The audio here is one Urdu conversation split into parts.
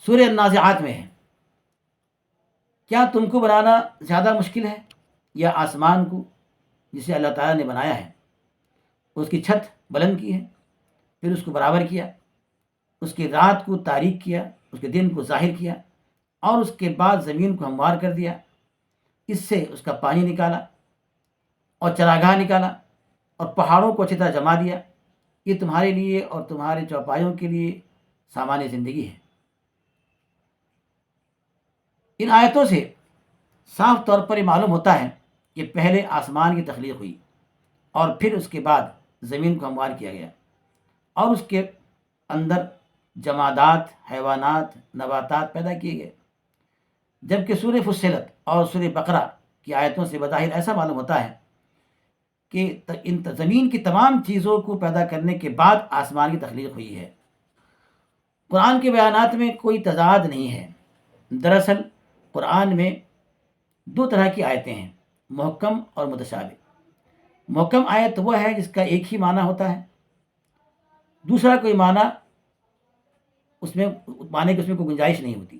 سورہ النازعات میں ہے، کیا تم کو بنانا زیادہ مشکل ہے یا آسمان کو جسے اللہ تعالیٰ نے بنایا ہے، اس کی چھت بلند کی ہے، پھر اس کو برابر کیا، اس کی رات کو تاریک کیا، اس کے دن کو ظاہر کیا، اور اس کے بعد زمین کو ہموار کر دیا، اس سے اس کا پانی نکالا اور چراگاہ نکالا اور پہاڑوں کو اچھی طرح جما دیا۔ یہ تمہارے لیے اور تمہارے چوپایوں کے لیے سامان زندگی ہے۔ ان آیتوں سے صاف طور پر یہ معلوم ہوتا ہے کہ پہلے آسمان کی تخلیق ہوئی اور پھر اس کے بعد زمین کو ہموار کیا گیا اور اس کے اندر جمادات، حیوانات، نباتات پیدا کیے گئے، جبکہ سورہ فصلت اور سورہ بقرہ کی آیتوں سے بظاہر ایسا معلوم ہوتا ہے کہ زمین کی تمام چیزوں کو پیدا کرنے کے بعد آسمان کی تخلیق ہوئی ہے۔ قرآن کے بیانات میں کوئی تضاد نہیں ہے۔ دراصل قرآن میں دو طرح کی آیتیں ہیں، محکم اور متشابہ۔ محکم آیت وہ ہے جس کا ایک ہی معنی ہوتا ہے، دوسرا کوئی معنی اس میں کوئی گنجائش نہیں ہوتی۔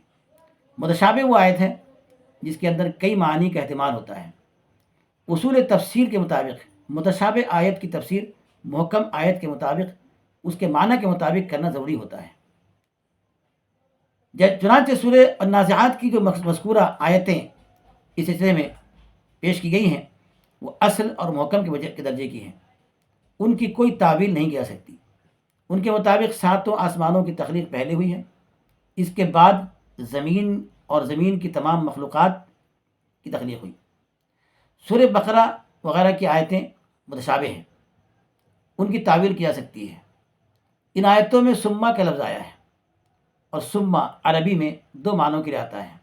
متشابہ وہ آیت ہے جس کے اندر کئی معنی کا احتمال ہوتا ہے۔ اصول تفسیر کے مطابق متشابہ آیت کی تفسیر محکم آیت کے مطابق اس کے معنی کے مطابق کرنا ضروری ہوتا ہے۔ چنانچہ سورہ النازعات کی جو مذکورہ آیتیں اس سلسلے میں پیش کی گئی ہیں وہ اصل اور محکم کے درجے کی ہیں، ان کی کوئی تعویل نہیں کی جا سکتی۔ ان کے مطابق ساتوں آسمانوں کی تخلیق پہلے ہوئی ہے، اس کے بعد زمین اور زمین کی تمام مخلوقات کی تخلیق ہوئی۔ سورہ بقرہ وغیرہ کی آیتیں متشابہ ہیں، ان کی تعویل کی جا سکتی ہے۔ ان آیتوں میں ثم کا لفظ آیا ہے، اور ثم عربی میں دو معنوں کے لیے آتا ہے،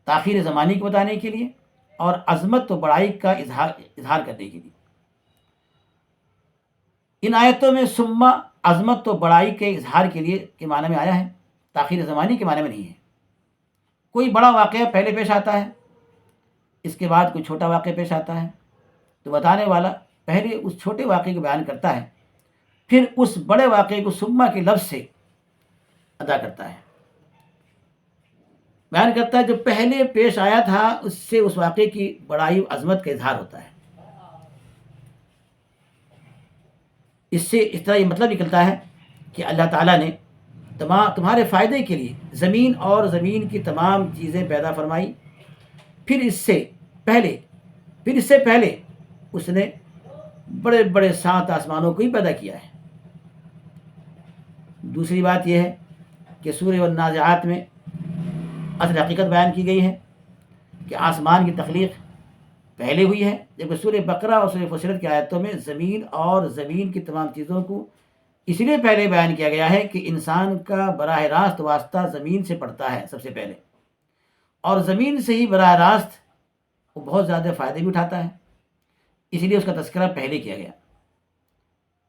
تاخیر زمانی کو بتانے کے لیے اور عظمت و بڑائی کا اظہار کرنے کے لیے۔ ان آیتوں میں ثم عظمت و بڑائی کے اظہار کے لیے کے معنی میں آیا ہے، تاخیر زمانی کے معنی میں نہیں ہے۔ کوئی بڑا واقعہ پہلے پیش آتا ہے، اس کے بعد کوئی چھوٹا واقعہ پیش آتا ہے، تو بتانے والا پہلے اس چھوٹے واقعے کو بیان کرتا ہے، پھر اس بڑے واقعے کو ثم کے لفظ سے ادا کرتا ہے، بیان کرتا ہے جو پہلے پیش آیا تھا اس سے اس واقعے کی بڑائی و عظمت کا اظہار ہوتا ہے۔ اس سے اس طرح یہ مطلب نکلتا ہے کہ اللہ تعالیٰ نے تمہارے فائدے کے لیے زمین اور زمین کی تمام چیزیں پیدا فرمائی، پھر اس سے پہلے اس نے بڑے بڑے 7 آسمانوں کو ہی پیدا کیا ہے۔ دوسری بات یہ ہے کہ سورہ النازعات میں اصل حقیقت بیان کی گئی ہے کہ آسمان کی تخلیق پہلے ہوئی ہے، جبکہ سورہ بقرہ اور سورہ فصلت کی آیتوں میں زمین اور زمین کی تمام چیزوں کو اس لیے پہلے بیان کیا گیا ہے کہ انسان کا براہ راست واسطہ زمین سے پڑتا ہے سب سے پہلے، اور زمین سے ہی براہ راست وہ بہت زیادہ فائدے بھی اٹھاتا ہے، اس لیے اس کا تذکرہ پہلے کیا گیا،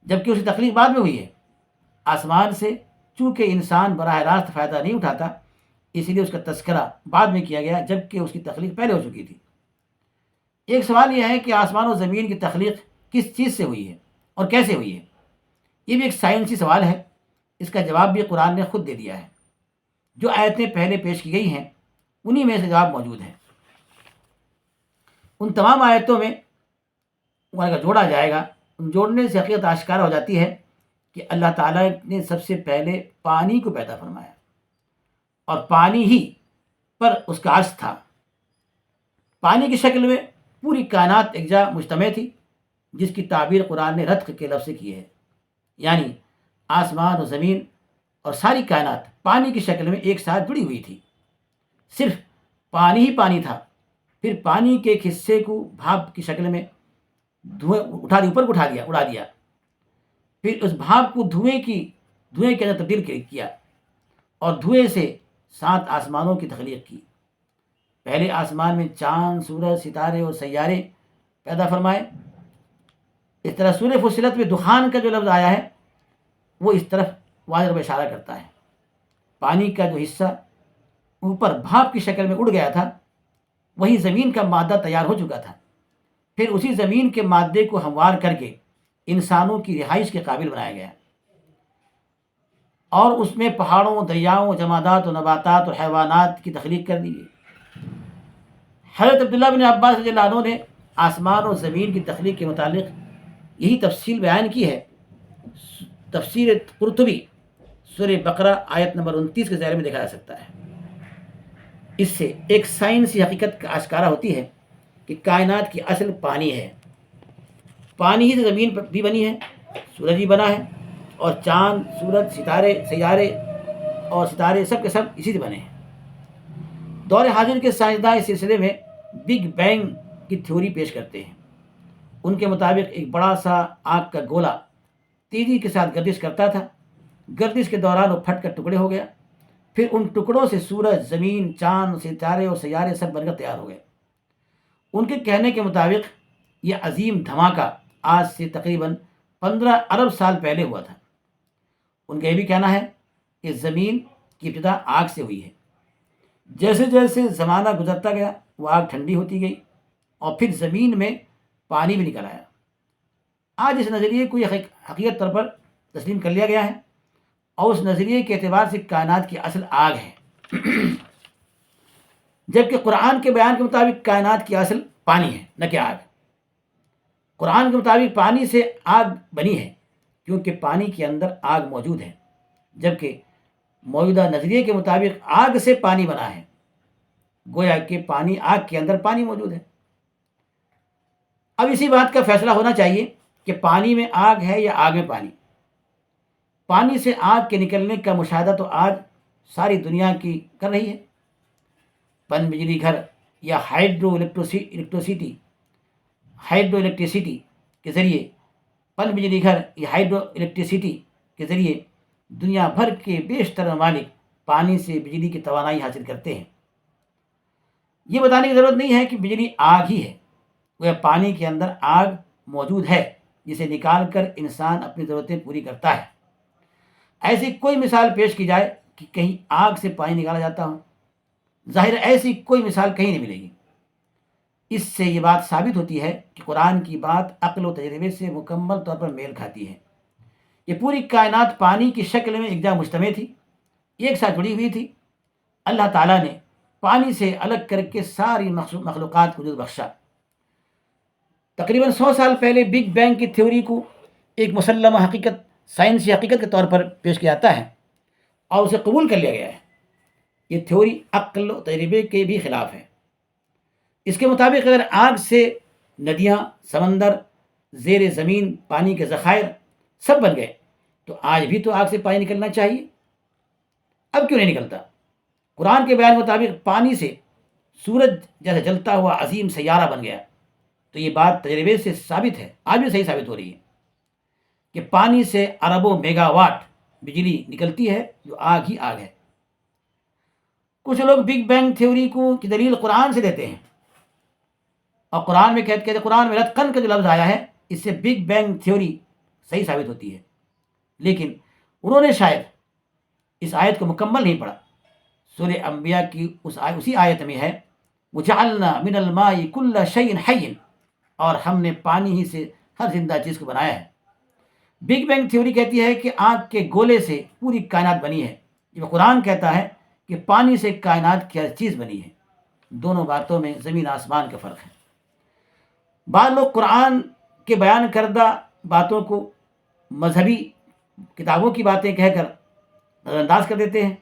جبکہ اس کی تخلیق بعد میں ہوئی ہے۔ آسمان سے چونکہ انسان براہ راست فائدہ نہیں اٹھاتا، اس لیے اس کا تذکرہ بعد میں کیا گیا، جبکہ اس کی تخلیق پہلے ہو چکی تھی۔ ایک سوال یہ ہے کہ آسمان و زمین کی تخلیق کس چیز سے ہوئی ہے اور کیسے ہوئی ہے؟ یہ بھی ایک سائنسی سوال ہے، اس کا جواب بھی قرآن نے خود دے دیا ہے۔ جو آیتیں پہلے پیش کی گئی ہیں انہی میں سے جواب موجود ہے۔ ان تمام آیتوں میں اگر جوڑا جائے گا، ان جوڑنے سے حقیقت آشکار ہو جاتی ہے کہ اللہ تعالیٰ نے سب سے پہلے پانی کو پیدا فرمایا، اور پانی ہی پر اس کا عرش تھا۔ پانی کی شکل میں پوری کائنات ایک جا مجتمع تھی، جس کی تعبیر قرآن نے رتق کے لفظ سے کی ہے، یعنی آسمان و زمین اور ساری کائنات پانی کی شکل میں ایک ساتھ جڑی ہوئی تھی۔ صرف پانی ہی پانی تھا، پھر پانی کے ایک حصے کو بھاپ کی شکل میں اڑا دیا، پھر اس بھاپ کو دھوئیں کے اندر تبدیل کیا، اور دھوئیں سے 7 آسمانوں کی تخلیق کی۔ پہلے آسمان میں چاند، سورج، ستارے اور سیارے پیدا فرمائے۔ اس طرح سورہ فصلت میں دخان کا جو لفظ آیا ہے وہ اس طرف واضح طور پر اشارہ کرتا ہے۔ پانی کا جو حصہ اوپر بھاپ کی شکل میں اڑ گیا تھا، وہی زمین کا مادہ تیار ہو چکا تھا، پھر اسی زمین کے مادے کو ہموار کر کے انسانوں کی رہائش کے قابل بنایا گیا، اور اس میں پہاڑوں، دریاؤں، جمادات و نباتات اور حیوانات کی تخلیق کر دی گئی۔ حضرت عبداللہ بن عباس رضی اللہ عنہ نے آسمان و زمین کی تخلیق کے متعلق یہی تفصیل بیان کی ہے۔ تفسیر قرطبی سورہ بقرہ آیت نمبر 29 کے ذیل میں دیکھا جا سکتا ہے۔ اس سے ایک سائنسی حقیقت کا آشکارا ہوتی ہے کہ کائنات کی اصل پانی ہے۔ پانی ہی سے زمین بھی بنی ہے، سورج بھی بنا ہے، اور چاند، سورج، ستارے، سیارے اور ستارے سب کے سب اسی سے بنے ہیں۔ دور حاضر کے سائنسداں اس سلسلے میں بگ بینگ کی تھیوری پیش کرتے ہیں۔ ان کے مطابق ایک بڑا سا آگ کا گولا تیزی کے ساتھ گردش کرتا تھا۔ گردش کے دوران وہ پھٹ کر ٹکڑے ہو گیا، پھر ان ٹکڑوں سے سورج، زمین، چاند، ستارے اور سیارے سب بن کر تیار ہو گئے۔ ان کے کہنے کے مطابق یہ عظیم دھماکہ آج سے تقریباً 15 ارب سال پہلے ہوا تھا۔ ان کا یہ بھی کہنا ہے کہ زمین کی ابتدا آگ سے ہوئی ہے۔ جیسے جیسے زمانہ گزرتا گیا وہ آگ ٹھنڈی ہوتی گئی اور پھر زمین میں پانی بھی نکل آیا۔ آج اس نظریے کو یہ حقیقت طور پر تسلیم کر لیا گیا ہے اور اس نظریے کے اعتبار سے کائنات کی اصل آگ ہے، جبکہ قرآن کے بیان کے مطابق کائنات کی اصل پانی ہے، نہ کہ آگ۔ قرآن کے مطابق پانی سے آگ بنی ہے کیونکہ پانی کے اندر آگ موجود ہے، جبکہ موجودہ نظریے کے مطابق آگ سے پانی بنا ہے، گویا کہ پانی آگ کے اندر پانی موجود ہے۔ اب اسی بات کا فیصلہ ہونا چاہیے کہ پانی میں آگ ہے یا آگ میں پانی۔ پانی سے آگ کے نکلنے کا مشاہدہ تو آج ساری دنیا کی کر رہی ہے۔ پن بجلی گھر یا ہائیڈرو الیکٹریسٹی کے ذریعے کے ذریعے دنیا بھر کے بیشتر ممالک پانی سے بجلی کی توانائی حاصل کرتے ہیں۔ یہ بتانے کی ضرورت نہیں ہے کہ بجلی آگ ہی ہے، وہ پانی کے اندر آگ موجود ہے جسے نکال کر انسان اپنی ضرورتیں پوری کرتا ہے۔ ایسی کوئی مثال پیش کی جائے کہ کہیں آگ سے پانی نکالا جاتا ہو، ظاہر ایسی کوئی مثال کہیں نہیں ملے گی۔ اس سے یہ بات ثابت ہوتی ہے کہ قرآن کی بات عقل و تجربے سے مکمل طور پر میل کھاتی ہے۔ یہ پوری کائنات پانی کی شکل میں یکجا مجتمع تھی، ایک ساتھ جڑی ہوئی تھی۔ اللہ تعالیٰ نے پانی سے الگ کر کے ساری مخلوقات کو وجود بخشا۔ تقریباً 100 سال پہلے بگ بینگ کی تھیوری کو ایک مسلمہ حقیقت، سائنسی حقیقت کے طور پر پیش کیا جاتا ہے اور اسے قبول کر لیا گیا ہے۔ یہ تھیوری عقل و تجربے کے بھی خلاف ہے۔ اس کے مطابق اگر آگ سے ندیاں، سمندر، زیر زمین پانی کے ذخائر سب بن گئے تو آج بھی تو آگ سے پانی نکلنا چاہیے، اب کیوں نہیں نکلتا؟ قرآن کے بیان کے مطابق پانی سے سورج جیسے جلتا ہوا عظیم سیارہ بن گیا، تو یہ بات تجربے سے ثابت ہے، آج بھی صحیح ثابت ہو رہی ہے کہ پانی سے اربوں میگا واٹ بجلی نکلتی ہے جو آگ ہی آگ ہے۔ کچھ لوگ بگ بینگ تھیوری کو کی دلیل قرآن سے دیتے ہیں اور قرآن میں کہتے ہیں، قرآن میں رتقن کا جو لفظ آیا ہے اس سے بگ بینگ تھیوری صحیح ثابت ہوتی ہے، لیکن انہوں نے شاید اس آیت کو مکمل نہیں پڑھا۔ سورہ انبیاء کی اسی آیت میں ہے وَجَعَلْنَا مِنَ الْمَاءِ كُلَّ شَيْءٍ حَيٍّ، اور ہم نے پانی ہی سے ہر زندہ چیز کو بنایا ہے۔ بگ بینگ تھیوری کہتی ہے کہ آگ کے گولے سے پوری کائنات بنی ہے، جبکہ قرآن کہتا ہے کہ پانی سے کائنات کی ہر چیز بنی ہے۔ دونوں باتوں میں زمین آسمان کا فرق ہے۔ بعض لوگ قرآن کے بیان کردہ باتوں کو مذہبی کتابوں کی باتیں کہہ کر نظر انداز کر دیتے ہیں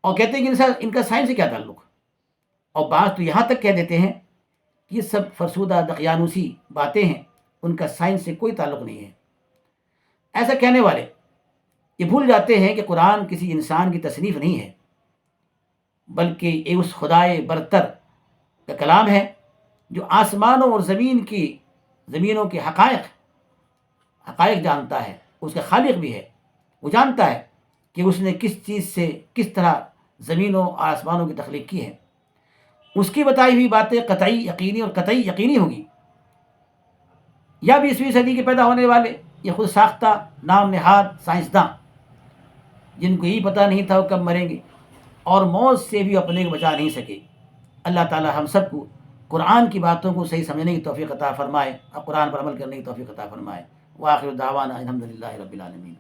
اور کہتے ہیں کہ ان کا سائنس سے کیا تعلق، اور بعض تو یہاں تک کہہ دیتے ہیں کہ یہ سب فرسودہ دقیانوسی باتیں ہیں، ان کا سائنس سے کوئی تعلق نہیں ہے۔ ایسا کہنے والے یہ بھول جاتے ہیں کہ قرآن کسی انسان کی تصنیف نہیں ہے، بلکہ یہ اس خدائے برتر کا کلام ہے جو آسمانوں اور زمینوں کے حقائق جانتا ہے، اس کا خالق بھی ہے۔ وہ جانتا ہے کہ اس نے کس چیز سے کس طرح زمینوں اور آسمانوں کی تخلیق کی ہے۔ اس کی بتائی ہوئی باتیں قطعی یقینی ہوگی، یا 20ویں صدی کے پیدا ہونے والے یہ خود ساختہ نام نہاد سائنسداں جن کو یہی پتہ نہیں تھا وہ کب مریں گے اور موت سے بھی اپنے کو بچا نہیں سکے۔ اللہ تعالی ہم سب کو قرآن کی باتوں کو صحیح سمجھنے کی توفیق عطا فرمائے اور قرآن پر عمل کرنے کی توفیق عطا فرمائے۔ وآخر دعوانا الحمدللہ رب العالمین۔